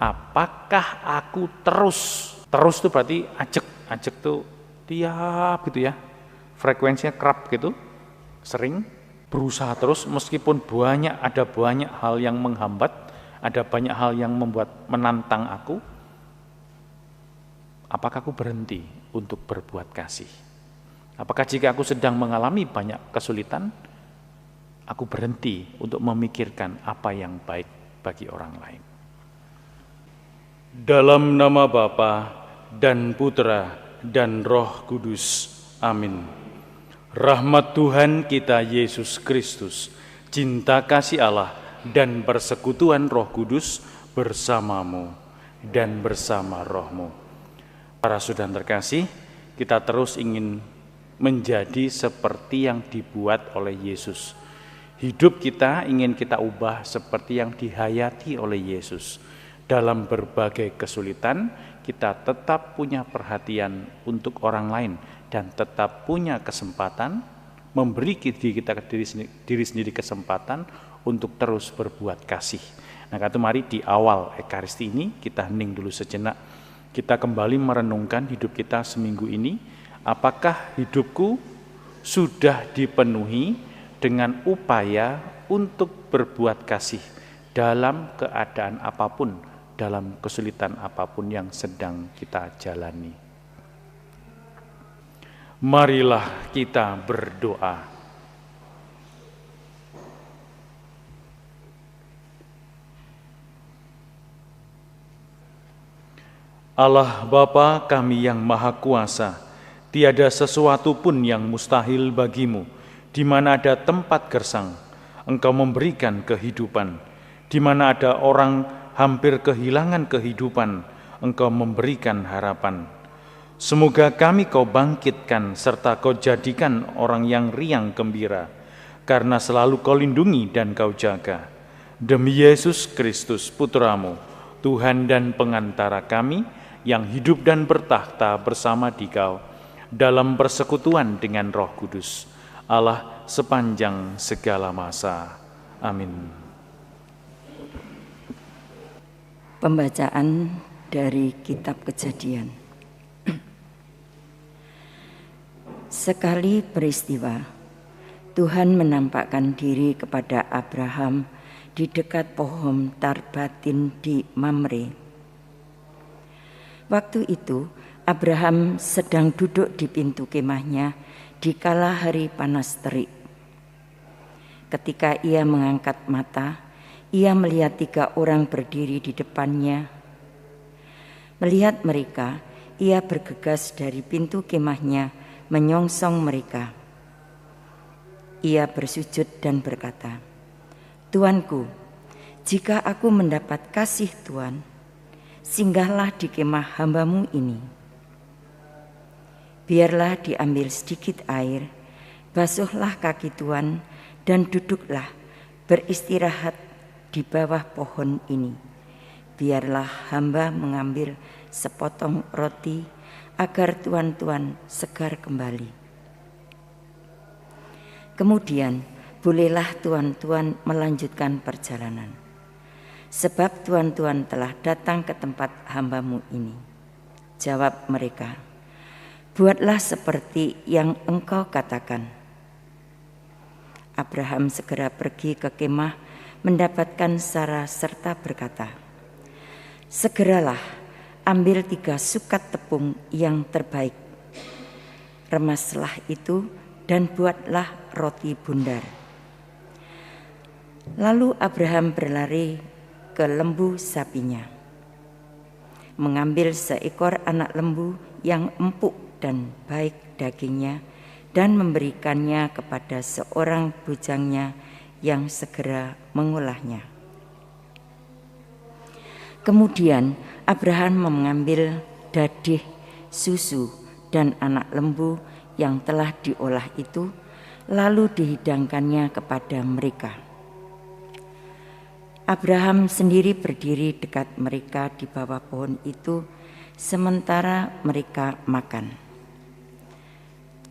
Apakah aku terus itu berarti ajek tuh tiap gitu ya, frekuensinya kerap gitu, sering berusaha terus meskipun ada banyak hal yang menghambat, ada banyak hal yang menantang aku. Apakah aku berhenti untuk berbuat kasih? Apakah jika aku sedang mengalami banyak kesulitan, aku berhenti untuk memikirkan apa yang baik bagi orang lain? Dalam nama Bapa dan Putra dan Roh Kudus. Amin. Rahmat Tuhan kita Yesus Kristus, cinta kasih Allah dan persekutuan Roh Kudus bersamamu dan bersama rohmu. Para saudara terkasih, kita terus ingin menjadi seperti yang dibuat oleh Yesus. Hidup kita ingin kita ubah seperti yang dihayati oleh Yesus. Dalam berbagai kesulitan, kita tetap punya perhatian untuk orang lain dan tetap punya kesempatan memberi diri sendiri kesempatan untuk terus berbuat kasih. Nah, mari di awal Ekaristi ini kita hening dulu sejenak. Kita kembali merenungkan hidup kita seminggu ini. Apakah hidupku sudah dipenuhi dengan upaya untuk berbuat kasih dalam keadaan apapun, dalam kesulitan apapun yang sedang kita jalani? Marilah kita berdoa. Allah Bapa kami yang Maha Kuasa, tiada sesuatu pun yang mustahil bagimu. Di mana ada tempat gersang, Engkau memberikan kehidupan. Di mana ada orang hampir kehilangan kehidupan, Engkau memberikan harapan. Semoga kami Kau bangkitkan serta Kau jadikan orang yang riang gembira, karena selalu Kau lindungi dan Kau jaga. Demi Yesus Kristus Putramu, Tuhan dan pengantara kami, yang hidup dan bertakhta bersama Dikau dalam persekutuan dengan Roh Kudus, Allah sepanjang segala masa. Amin. Pembacaan dari Kitab Kejadian. Sekali peristiwa, Tuhan menampakkan diri kepada Abraham di dekat pohon Tarbatin di Mamre. Waktu itu Abraham sedang duduk di pintu kemahnya di kala hari panas terik. Ketika ia mengangkat mata, ia melihat 3 orang berdiri di depannya. Melihat mereka, ia bergegas dari pintu kemahnya menyongsong mereka. Ia bersujud dan berkata, "Tuanku, jika aku mendapat kasih Tuan, singgahlah di kemah hamba-Mu ini. Biarlah diambil sedikit air, basuhlah kaki Tuan, dan duduklah beristirahat di bawah pohon ini. Biarlah hamba mengambil sepotong roti, agar tuan-tuan segar kembali. Kemudian bolehlah tuan-tuan melanjutkan perjalanan, sebab tuan-tuan telah datang ke tempat hamba-Mu ini." Jawab mereka, "Buatlah seperti yang engkau katakan." Abraham segera pergi ke kemah mendapatkan Sara serta berkata, "Segeralah ambil 3 sukat tepung yang terbaik, remaslah itu dan buatlah roti bundar." Lalu Abraham berlari ke lembu sapinya, mengambil seekor anak lembu yang empuk dan baik dagingnya, dan memberikannya kepada seorang bujangnya yang segera mengolahnya. Kemudian Abraham mengambil dadih, susu, dan anak lembu yang telah diolah itu, lalu dihidangkannya kepada mereka. Abraham sendiri berdiri dekat mereka di bawah pohon itu, sementara mereka makan.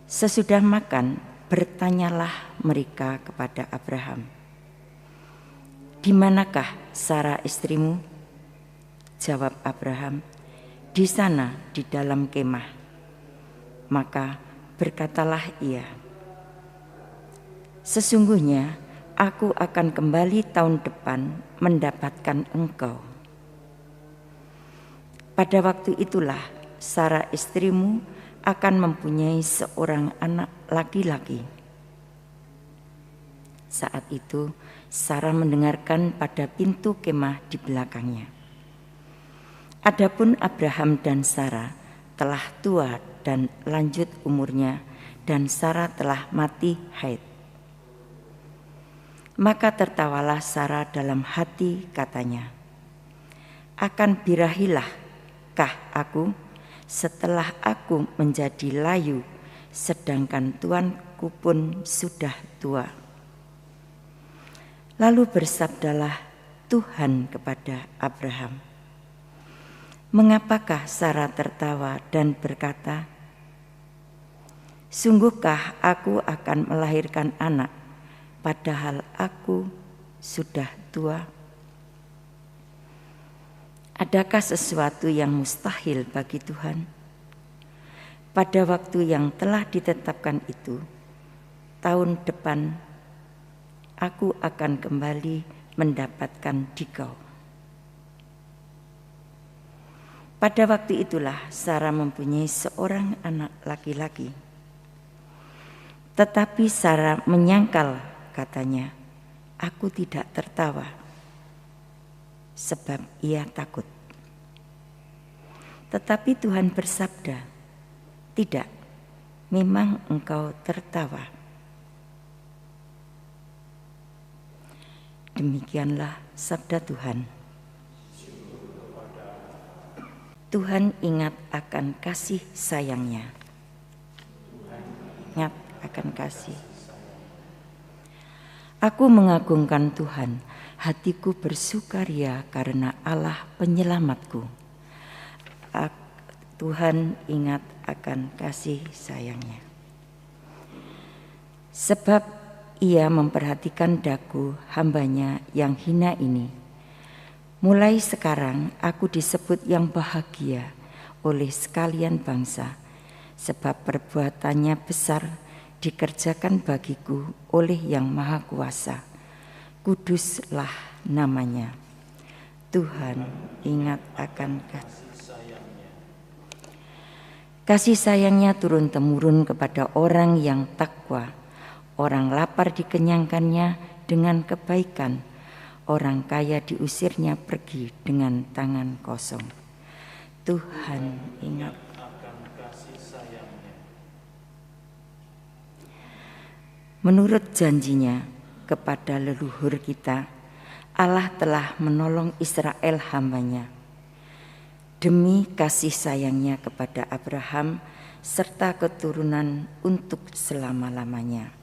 Sesudah makan, bertanyalah mereka kepada Abraham, "Di manakah Sara istrimu?" jawab Abraham, "Di sana, di dalam kemah." Maka berkatalah ia, "Sesungguhnya aku akan kembali tahun depan mendapatkan engkau." Pada waktu itulah Sarah istrimu akan mempunyai seorang anak laki-laki. Saat itu Sarah mendengarkan pada pintu kemah di belakangnya. Adapun Abraham dan Sarah telah tua dan lanjut umurnya, dan Sarah telah mati haid. Maka tertawalah Sarah dalam hati, katanya, "Akan birahilah kah aku setelah aku menjadi layu, sedangkan tuanku pun sudah tua?" Lalu bersabdalah Tuhan kepada Abraham, "Mengapakah Sarah tertawa dan berkata, 'Sungguhkah aku akan melahirkan anak, padahal aku sudah tua?' Adakah sesuatu yang mustahil bagi Tuhan?" Pada waktu yang telah ditetapkan itu, tahun depan aku akan kembali mendapatkan dikau. Pada waktu itulah Sarah mempunyai seorang anak laki-laki. Tetapi Sarah menyangkal, katanya, "Aku tidak tertawa," sebab ia takut. Tetapi Tuhan bersabda, "Tidak, memang engkau tertawa." Demikianlah sabda Tuhan. Tuhan ingat akan kasih sayangnya. Ingat akan kasih. Aku mengagungkan Tuhan, hatiku bersukaria karena Allah penyelamatku. Tuhan ingat akan kasih sayangnya. Sebab Ia memperhatikan daku hambanya yang hina ini. Mulai sekarang aku disebut yang bahagia oleh sekalian bangsa, sebab perbuatannya besar dikerjakan bagiku oleh Yang Maha Kuasa. Kuduslah namanya. Tuhan ingat akan kasih sayangnya turun-temurun kepada orang yang takwa. Orang lapar dikenyangkannya dengan kebaikan, orang kaya diusirnya pergi dengan tangan kosong. Tuhan ingat akan kasih sayangnya. Menurut janjinya kepada leluhur kita, Allah telah menolong Israel hambanya. Demi kasih sayangnya kepada Abraham serta keturunan untuk selama-lamanya.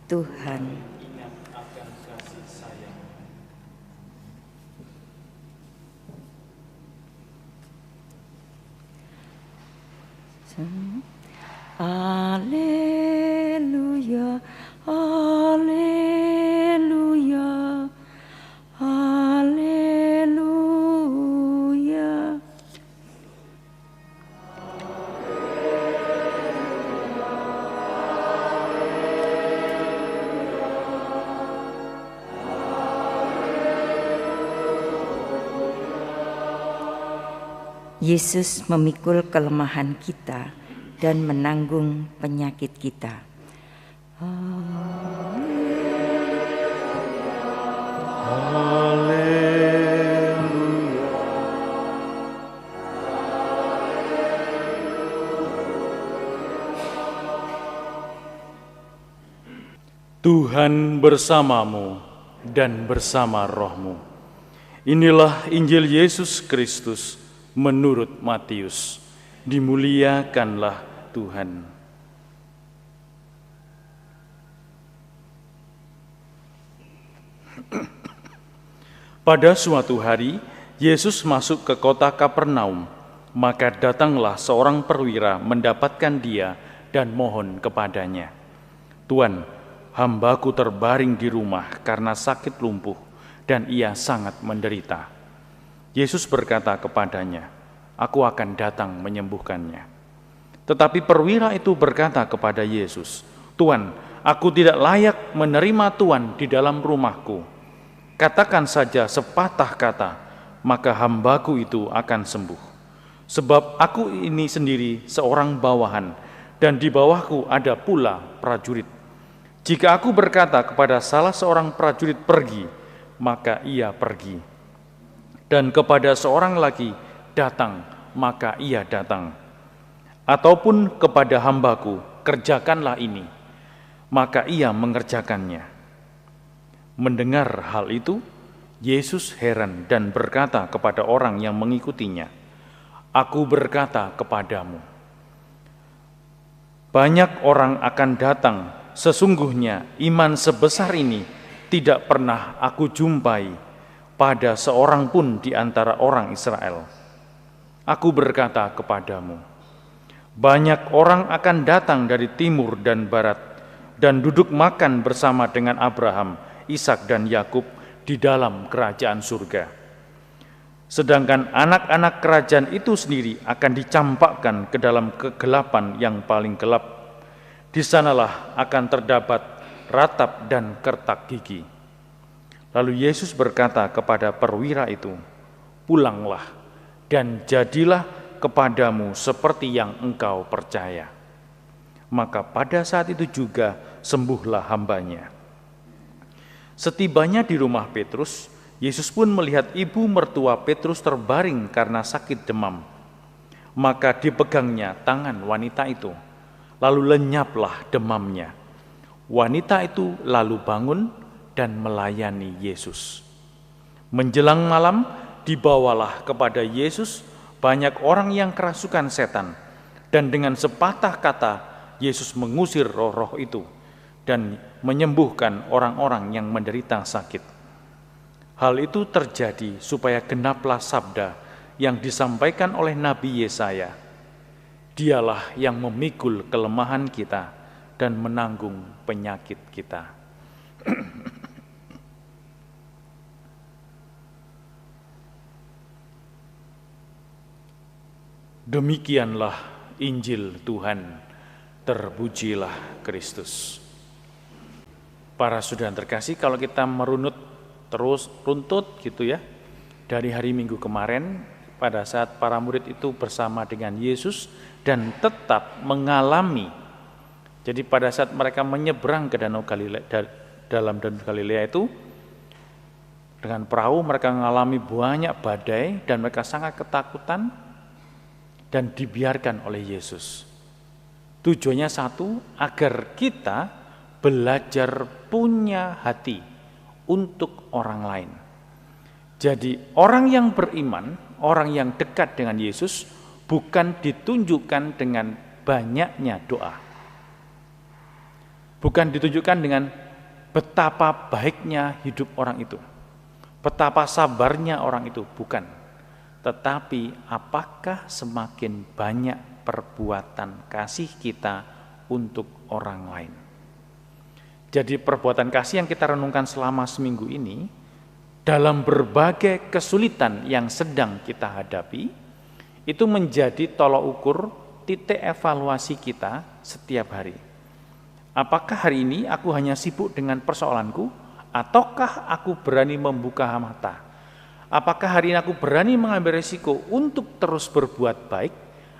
Tuhan ingat akan kasih sayang-Nya. Haleluya, haleluya, haleluya. Yesus memikul kelemahan kita dan menanggung penyakit kita. Tuhan bersamamu dan bersama rohmu. Inilah Injil Yesus Kristus menurut Matius. Dimuliakanlah Tuhan. Pada suatu hari, Yesus masuk ke kota Kapernaum. Maka datanglah seorang perwira mendapatkan dia dan mohon kepadanya, "Tuan, hambaku terbaring di rumah karena sakit lumpuh dan ia sangat menderita." Yesus berkata kepadanya, "Aku akan datang menyembuhkannya." Tetapi perwira itu berkata kepada Yesus, "Tuan, aku tidak layak menerima Tuan di dalam rumahku. Katakan saja sepatah kata, maka hambaku itu akan sembuh. Sebab aku ini sendiri seorang bawahan, dan di bawahku ada pula prajurit. Jika aku berkata kepada salah seorang prajurit pergi, maka ia pergi. Dan kepada seorang lagi datang, maka ia datang. Ataupun kepada hambaku, kerjakanlah ini, maka ia mengerjakannya." Mendengar hal itu, Yesus heran dan berkata kepada orang yang mengikutinya, "Aku berkata kepadamu, banyak orang akan datang, sesungguhnya iman sebesar ini tidak pernah aku jumpai pada seorang pun di antara orang Israel. Aku berkata kepadamu, banyak orang akan datang dari timur dan barat dan duduk makan bersama dengan Abraham, Ishak dan Yakub di dalam kerajaan surga. Sedangkan anak-anak kerajaan itu sendiri akan dicampakkan ke dalam kegelapan yang paling gelap. Di sanalah akan terdapat ratap dan kertak gigi." Lalu Yesus berkata kepada perwira itu, "Pulanglah dan jadilah kepadamu seperti yang engkau percaya." Maka pada saat itu juga sembuhlah hambanya. Setibanya di rumah Petrus, Yesus pun melihat ibu mertua Petrus terbaring karena sakit demam. Maka dipegangnya tangan wanita itu, lalu lenyaplah demamnya. Wanita itu lalu bangun dan melayani Yesus. Menjelang malam, dibawalah kepada Yesus banyak orang yang kerasukan setan, dan dengan sepatah kata Yesus mengusir roh-roh itu dan menyembuhkan orang-orang yang menderita sakit. Hal itu terjadi supaya genaplah sabda yang disampaikan oleh Nabi Yesaya, "Dialah yang memikul kelemahan kita dan menanggung penyakit kita." Demikianlah Injil Tuhan, terpujilah Kristus. Para saudara terkasih, kalau kita merunut terus runtut gitu ya, dari hari Minggu kemarin pada saat para murid itu bersama dengan Yesus dan tetap mengalami, jadi pada saat mereka menyeberang ke dalam Danau Galilea itu dengan perahu, mereka mengalami banyak badai dan mereka sangat ketakutan dan dibiarkan oleh Yesus. Tujuannya satu, agar kita belajar punya hati untuk orang lain. Jadi orang yang beriman, orang yang dekat dengan Yesus bukan ditunjukkan dengan banyaknya doa. Bukan ditunjukkan dengan betapa baiknya hidup orang itu, betapa sabarnya orang itu, bukan. Tetapi apakah semakin banyak perbuatan kasih kita untuk orang lain. Jadi perbuatan kasih yang kita renungkan selama seminggu ini, dalam berbagai kesulitan yang sedang kita hadapi, itu menjadi tolok ukur titik evaluasi kita setiap hari. Apakah hari ini aku hanya sibuk dengan persoalanku, ataukah aku berani membuka mata? Apakah hari ini aku berani mengambil risiko untuk terus berbuat baik,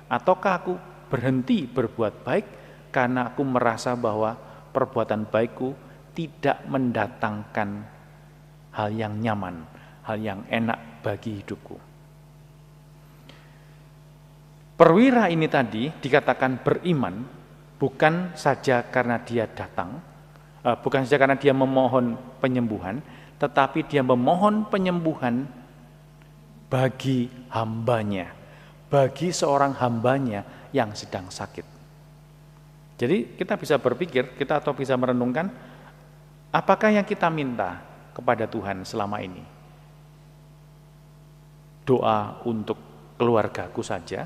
ataukah aku berhenti berbuat baik karena aku merasa bahwa perbuatan baikku tidak mendatangkan hal yang nyaman, hal yang enak bagi hidupku. Perwira ini tadi dikatakan beriman bukan saja karena dia datang, bukan saja karena dia memohon penyembuhan, tetapi dia memohon penyembuhan bagi hambanya, bagi seorang hambanya yang sedang sakit. Jadi kita bisa berpikir, atau bisa merenungkan, apakah yang kita minta kepada Tuhan selama ini? Doa untuk keluargaku saja,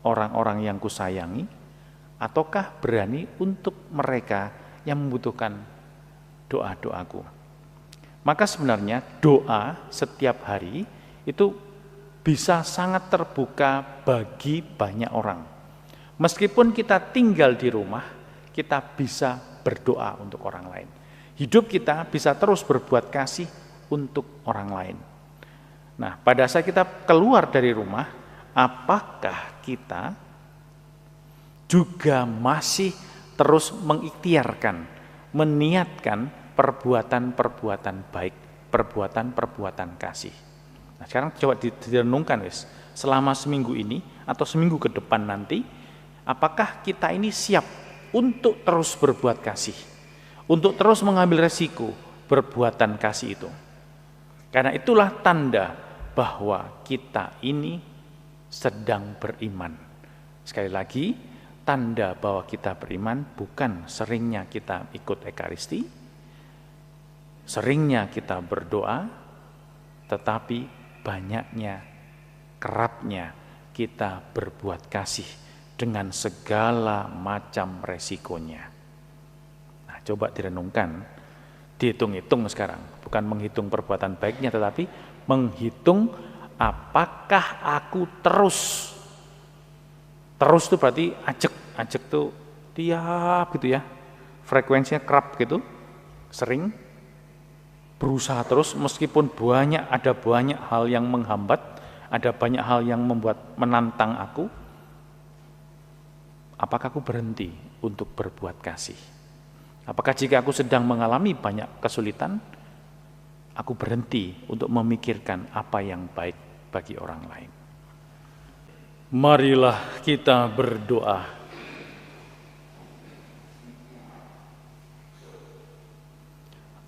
orang-orang yang kusayangi, ataukah berani untuk mereka yang membutuhkan doa-doaku? Maka sebenarnya doa setiap hari itu bisa sangat terbuka bagi banyak orang. Meskipun kita tinggal di rumah, kita bisa berdoa untuk orang lain. Hidup kita bisa terus berbuat kasih untuk orang lain. Nah, pada saat kita keluar dari rumah, apakah kita juga masih terus mengikhtiarkan, meniatkan perbuatan-perbuatan baik, perbuatan-perbuatan kasih. Nah, sekarang coba direnungkan selama seminggu ini atau seminggu ke depan nanti, apakah kita ini siap untuk terus berbuat kasih, untuk terus mengambil resiko perbuatan kasih itu. Karena itulah tanda bahwa kita ini sedang beriman. Sekali lagi, tanda bahwa kita beriman bukan seringnya kita ikut Ekaristi, seringnya kita berdoa, tetapi banyaknya, kerapnya kita berbuat kasih dengan segala macam resikonya. Nah, coba direnungkan, dihitung-hitung sekarang, bukan menghitung perbuatan baiknya, tetapi menghitung apakah aku terus itu berarti ajek tuh tiap gitu ya, frekuensinya kerap gitu, sering berusaha terus meskipun ada banyak hal yang menghambat, ada banyak hal yang menantang aku. Apakah aku berhenti untuk berbuat kasih? Apakah jika aku sedang mengalami banyak kesulitan, aku berhenti untuk memikirkan apa yang baik bagi orang lain? Marilah kita berdoa.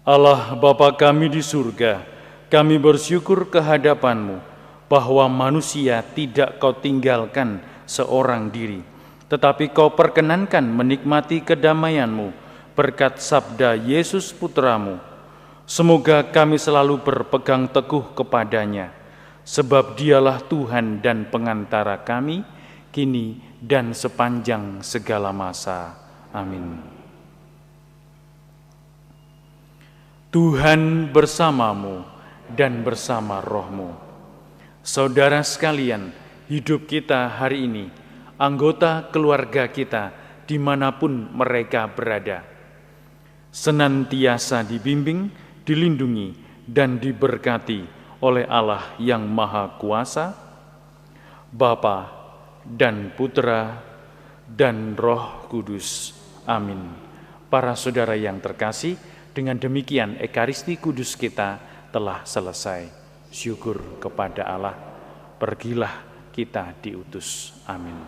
Allah Bapa kami di surga, kami bersyukur kehadapan-Mu bahwa manusia tidak Kau tinggalkan seorang diri, tetapi Kau perkenankan menikmati kedamaian-Mu berkat sabda Yesus Putra-Mu. Semoga kami selalu berpegang teguh kepadanya, sebab Dialah Tuhan dan pengantara kami, kini dan sepanjang segala masa. Amin. Tuhan bersamamu dan bersama rohmu. Saudara sekalian, hidup kita hari ini, anggota keluarga kita dimanapun mereka berada, senantiasa dibimbing, dilindungi, dan diberkati oleh Allah yang Maha Kuasa, Bapa dan Putra dan Roh Kudus. Amin. Para saudara yang terkasih, dengan demikian Ekaristi Kudus kita telah selesai. Syukur kepada Allah. Pergilah kita diutus. Amin.